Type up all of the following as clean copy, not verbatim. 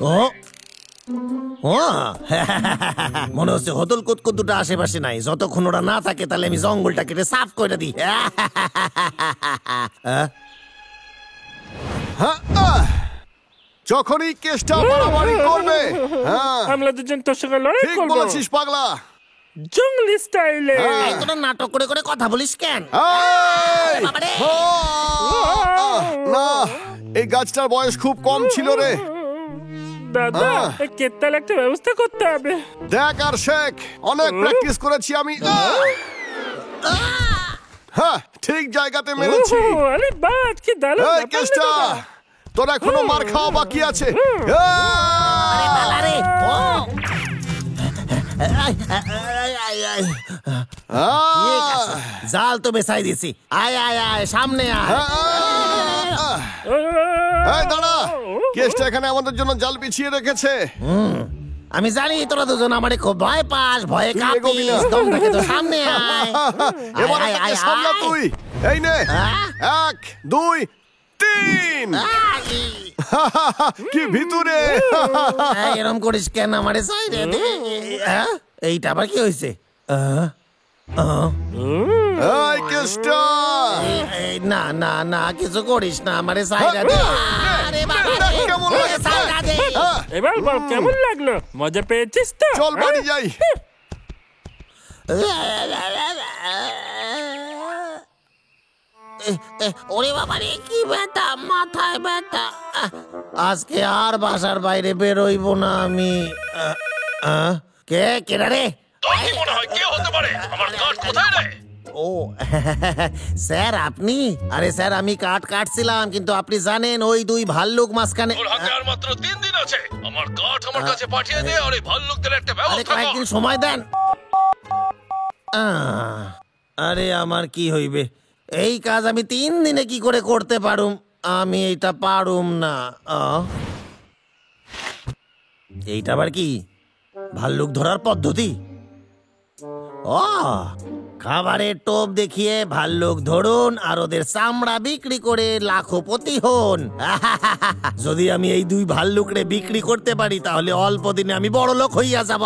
ও ও মনে হচ্ছে হদল কুতকুত দুটো আশেপাশে নাই। যতক্ষণ ওরা না থাকে তাহলে আমি জঙ্গলটা কেটে সাফ করে দিই। যখনই কেসটা বাড়াবাড়ি করবে, আমরা দুজন তোর সঙ্গে লড়াই ঠিক করব বলেছিস পাগলা। জঙ্গলি স্টাইলে। তোরা নাটক করে করে কথা বলিস কেন? বাবারে! না, এই গাছটার বয়স খুব কম ছিল রে। দাদা এই কেতাল একটা ব্যবস্থা করতে হবে। দেখ আর শেখ, অনেক প্র্যাকটিস করেছি আমি। হ্যাঁ, ঠিক জায়গাতে মেরেছি। আরে বাদ কি দারুণ এই ব্যাপার কেসটা, দাদা। তোর এখনো মার খাওয়া বাকি আছে। আরে বালারে! ও! ঠিক আছে, জাল তো বেছাই দিছি। আয় আয় আয়, সামনে আয়। এই দাঁড়া, কেসটা এখানে আমাদের জন্য জাল বিছিয়ে রেখেছে। আমি জানি তোরা দুজন আমারে খুব ভয় পাস, ভয়ে তুই এগোবি না। কাঁপিস। দম থাকে তো সামনে আয়। এবার আয়, এটাকে আয়, সামলা আয়। তুই। এই নে, 1 2 3। কি ভিতরে! এরম করিস কেন আমারে সাইডে? এইটা আবার কি হয়েছে? এই কেসটা, না না না, কিছু করিস না আমারে সাইডে দে। আরে বাবা রে, কেমন লাগে? সাইডে দে। এবার বল কেমন লাগলো? মজা পেয়েছিস তো? চল বাড়ি যাই। ওরে বাবা রে, কি ব্যথা, মাথায় ব্যথা। আজকে আর বাসার বাইরে বেরোইব না আমি। কে কেডা রে? তোর কি মনে হয় কে হতে পারে? আমার কাঠ কোথায় রে? ও স্যার, আপনি? আরে স্যার, আমি কাঠ কাটছিলাম, কিন্তু আপনি জানেন ওই দুই ভাল্লুক মাঝখানে। তোর হাতে আর মাত্র 3 দিন আছে। আমার কাঠ আমার কাছে পাঠিয়ে দে, আর এই ভাল্লুকদের একটা আরে ব্যবস্থা কর। কয়েকদিন সময় দেন। আরে আমার কি হইবে, এই কাজ আমি 3 দিনে কি করে করতে পারুম? আমি এইটা পারুম না। এইটা আবার কি? ভাল্লুক ধরার পদ্ধতি? ও, খাবারের টোপ দেখিয়ে ভাল্লুক ধরুন আর ওদের চামড়া বিক্রি করে লাখপতি হন। যদি আমি এই দুই ভাল্লুকরে বিক্রি করতে পারি তাহলে অল্প দিনে আমি বড় লোক হইয়া যাব।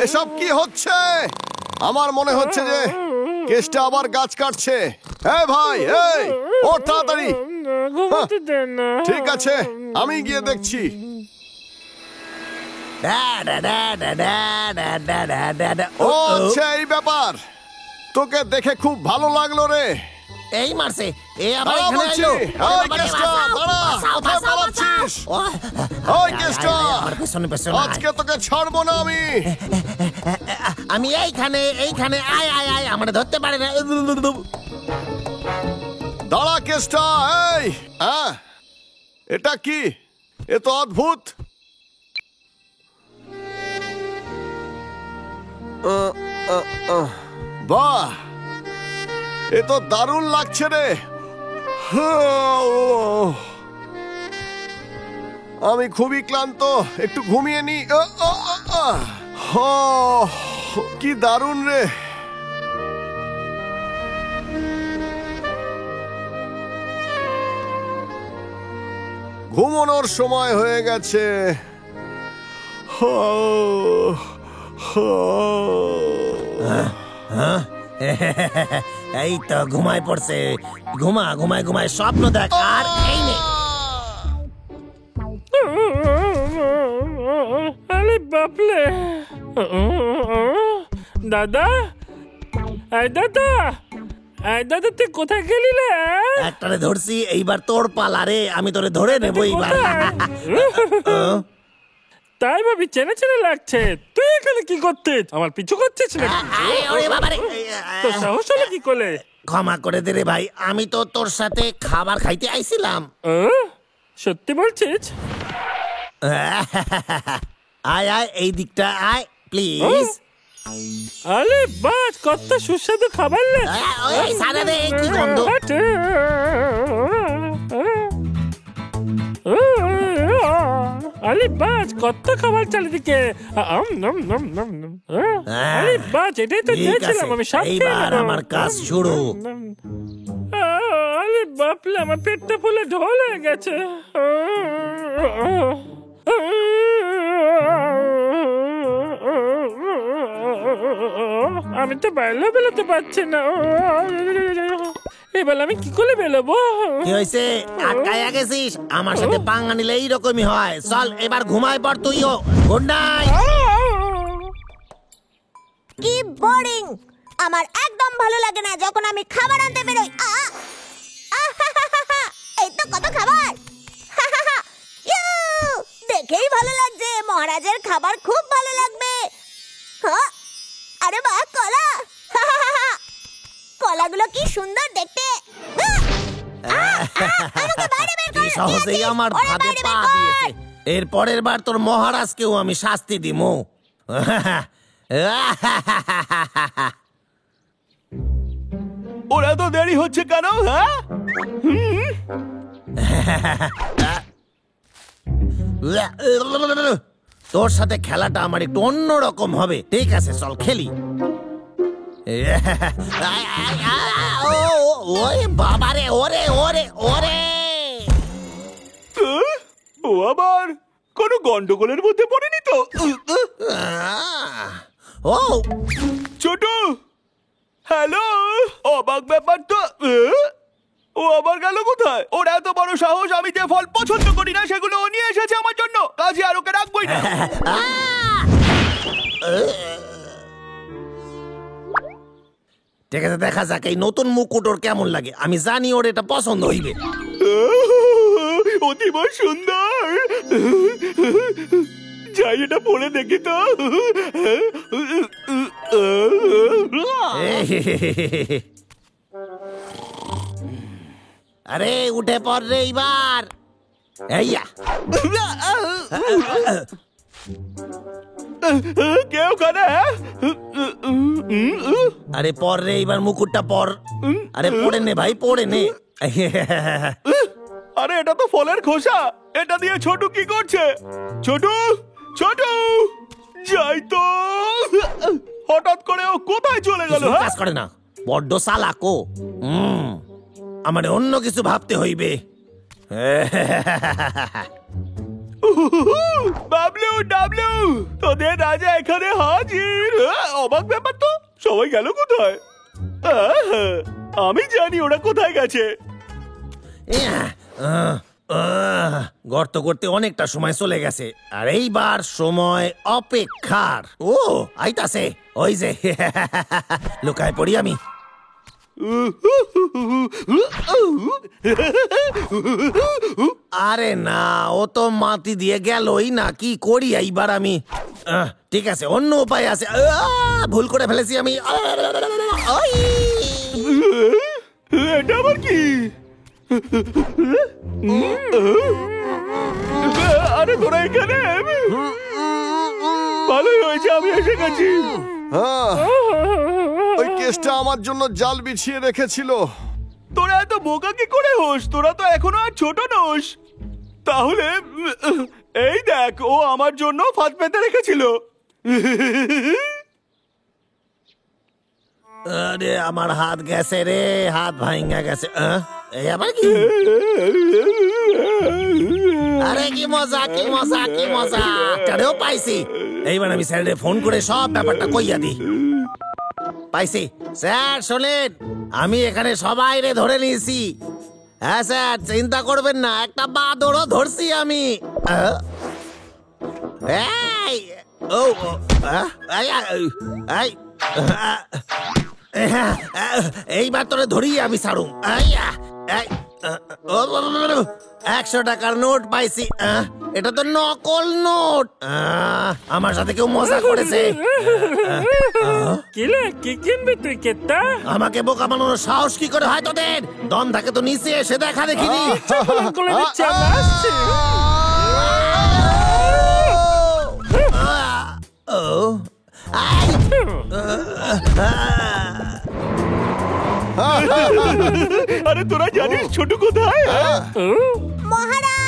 এসব কি হচ্ছে? আমার মনে হচ্ছে যে কেসটা আবার গাছ কাটছে। এই ভাই, এই ওঠ তাড়াতাড়ি। ঘুমাতে দে না। ঠিক আছে, আমি গিয়ে দেখছি। ও আচ্ছা, এই ব্যাপার। তোকে দেখে খুব ভালো লাগলো রে। এই মারছে, এ আবার দাঁড়া এখানে বলছি। আইলো। এই বাবারে, কেসটা, বাঁচাও, দাঁড়া। বাঁচাও, কোথায় বাঁচাও, পালাচ্ছিস? বাঁচাও। ওই কেসটা, আমার পেছনে পেছনে আয়। আজকে তোকে ছাড়বো না আমি। আমি এইখানে আয় আয় আয়, আমার ধরতে পারে না। দাঁড়া কেসটা, এই এটা কি? এ তো অদ্ভুত। বাহ, এ তো দারুণ লাগছে রে। আমি খুবই ক্লান্ত, একটু ঘুমিয়ে নি। কি দারুণ রে। ঘুমানোর সময় হয়ে গেছে। এই তো ঘুমায় পড়ছে। ঘুমায় ঘুমায় স্বপ্ন দেখ। আর এই নে। আরে বাপলে। দাদা, এই দাদা, এই দাদা, তুই কোথায় গেলি রে? একটারে ধরছি, এইবার তোর পালা রে। আমি তোরে ধরে নেবো এইবার। তাই ভাবি, চেনা চেনা লাগছে। তুই এখানে কি করছিস? আমার পিছু করছিস নাকি? ওরে বাবারে, তোর সাহস হলো কি করে? ক্ষমা করে দে রে ভাই, আমি তো তোর সাথে খাবার খাইতে আইছিলাম। সত্যি বলছিস? আয় আয়, এই দিকটা আয় প্লিজ। আরে বাস, কত সুস্বাদু খাবার রে। ওই সারা রে, কি গন্ধ। আরে বাজ, কত খাবার চারিদিকে। নম নম নম নম। আরে বাজ, এটাই তো ঠিক চেয়েছিলাম আছে, আমি। সব খেয়ে এইবার নেবো। আমার কাজ শুরু। আরে বাপলে, আমার পেটটা ফুলে ঢোল হয়ে গেছে। আমি তো বাইরে বেরোতে পারছি না। এবার আমি কি করে বেরোবো? কি হয়েছে, আটকায়া গেছিস? আমার সাথে পাঙ্গা নিলে এইরকমই হয়। চল এবার ঘুমায় পড় তুইও। Good night. কি বোরিং! আমার একদম ভালো লাগে না যখন আমি খাবার আনতে বেরোই। এই তো কত খাবার! ইউ! দেখেই ভালো লাগছে, মহারাজের খাবার খুব ভালো লাগবে। হ্যাঁ, আরে বাহ, কলা! কলাগুলো কি সুন্দর দেখতে! আমাকে বাইরে বের কি কর! সহজেই আমার ওরে ফাঁদে বাইরে পা বের কর! দিয়েছে। এর পরের বার তোর মহারাজকেও আমি শাস্তি দিমু। ওরা তো দেরি হচ্ছে কেন? হ্যাঁ, তোর সাথে খেলাটা আমার একটু অন্যরকম হবে। ঠিক আছে, চল খেলি। ওরে বাবারে, ওরে ওরে ওরে! ও আবার কোনো গন্ডগোলের মধ্যে পড়েনি তো? ও ছোট, হ্যালো, অবাক ব্যাপার তো। ও আবার গেল কোথায়? ওর এত বড় সাহস! আমি যে ফল পছন্দ করি না সেগুলো ও নিয়ে এসেছে আমার জন্য। কাজে আর ওকে রাখবই না। ঠিক আছে, দেখা যাক এই নতুন মুকুট ওর কেমন লাগে। আমি জানি ওর এটা পছন্দ হইবে। অতীব সুন্দর। যাই এটা পরে দেখি তো। আরে উঠে পড় রে এইবার। এইয়া কেউ কানে? আরে পর রে এইবার মুকুটটা পর। আরে পড়ে নে ভাই, পড়ে নে। আরে এটা তো ফলের খোসা। এটা দিয়ে ছোটু কি করছে? ছোটু, ছোটু, যাই তো। হঠাৎ করে ও কোথায় চলে গেল? কিছু কাজ করে না, বড্ড চালাকো। আমার অন্য কিছু ভাবতে হইবে। বাবলু, ডাবলু, তোদের রাজা এখানে হাজির। অবাক ব্যাপার তো, সবাই গেল কোথায়? আমি জানি ওরা কোথায় গেছে। গর্ত করতে অনেকটা সময় চলে গেছে, আর এইবার সময় অপেক্ষার। ও আইতাছে, ওই যে। লুকায় পড়ি আমি। আরে না, ও তো মাটি দিয়ে গেলই না। কি করি এইবার আমি? ঠিক আছে, অন্য উপায় আছে। ভুল করে ফেলেছি আমি। এটা আবার কি? আরে তোরা এখানে? ভালোই হয়েছে আমি এসে গেছি। ওই কেসটা আমার জন্য জাল বিছিয়ে রেখেছিল। তোরা এত বোকা কি করে হোস? তোরা তো এখনো আর ছোট নোস। তাহলে এই দেখ, ও আমার জন্য ফাঁদ পেতে রেখেছিল। আরে আমার হাত গেছে রে, হাত ভাঙা গেছে। এই আবার কি? আরে কি মজা, কি মজা, কি মজা! টারেও পাইছি। এইবার আমি স্যারে ফোন করে সব ব্যাপারটা কইয়া দিই। পাইছি স্যার, শোনেন, আমি এখানে সবাই রে ধরে নিয়েছি। হ্যাঁ স্যার, চিন্তা করবেন না, একটা বাদরও ধরছি আমি। এই ও এইবার তোরে ধরিয়ে আমি ছাড়ুম। 100 টাকার নোট পাইছি। এটা তো নকল নোট। আমার সাথে কেউ মজা করেছে। কিলে কি কিনবি তুই কেতা? আমাকে বোকা বানানোর সাহস কি করে হয় তোদের? দম থাকে তো নিচে এসে দেখা দেখিনি। করে দিচ্ছে, আমরা আসছি। আরে তোরা জানিস ছোটু কোথায়? মহারাজ!